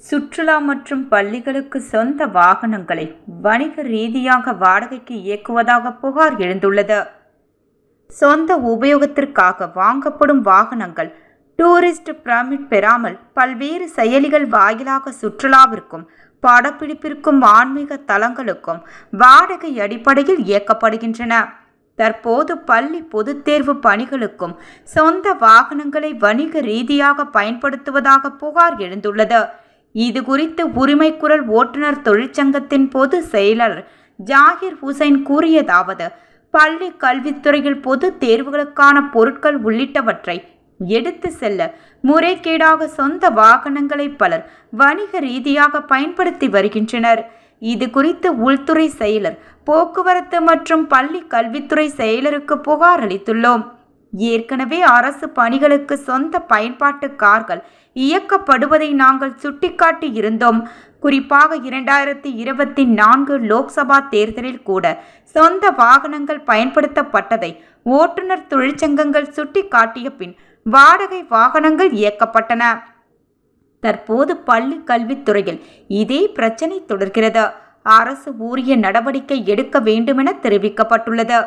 சுற்றுலா மற்றும் பள்ளிகளுக்கு சொந்த வாகனங்களை வணிக ரீதியாக வாடகைக்கு இயக்குவதாக புகார் எழுந்துள்ளது. சொந்த உபயோகத்திற்காக வாங்கப்படும் வாகனங்கள் டூரிஸ்ட் பர்மிட் பெறாமல் பல்வேறு செயலிகள் வாயிலாக சுற்றுலாவிற்கும் படப்பிடிப்பிற்கும் ஆன்மீக தலங்களுக்கும் வாடகை அடிப்படையில் இயக்கப்படுகின்றன. தற்போது பள்ளி பொதுத் தேர்வு பணிகளுக்கும் சொந்த வாகனங்களை வணிக ரீதியாக பயன்படுத்துவதாக புகார் எழுந்துள்ளது. இது குறித்து உரிமைக்குரல் ஓட்டுநர் தொழிற்சங்கத்தின் பொதுச் செயலாளர் ஜாகிர் ஹுசைன் கூறியதாவது: பள்ளி கல்வித்துறையில் பொது தேர்வுகளுக்கான பொருட்கள் உள்ளிட்டவற்றை எடுத்து செல்ல முறைகேடாக சொந்த வாகனங்களை பலர் வணிக ரீதியாக பயன்படுத்தி வருகின்றனர். இது குறித்து உள்துறை செயலர், போக்குவரத்து மற்றும் பள்ளி கல்வித்துறை செயலருக்கு புகார் அளித்துள்ளோம். ஏற்கனவே அரசு பணிகளுக்கு சொந்த பயன்பாட்டு கார்கள் இயக்கப்படுவதை நாங்கள் சுட்டிக்காட்டி இருந்தோம். குறிப்பாக 2024 லோக்சபா தேர்தலில் கூட சொந்த வாகனங்கள் பயன்படுத்தப்பட்டதை ஓட்டுநர் தொழிற்சங்கங்கள் சுட்டிக்காட்டிய பின் வாடகை வாகனங்கள் இயக்கப்பட்டன. தற்போது பள்ளி கல்வித்துறையில் இதே பிரச்சனை தொடர்கிறது. அரசு உரிய நடவடிக்கை எடுக்க வேண்டுமென தெரிவிக்கப்பட்டுள்ளது.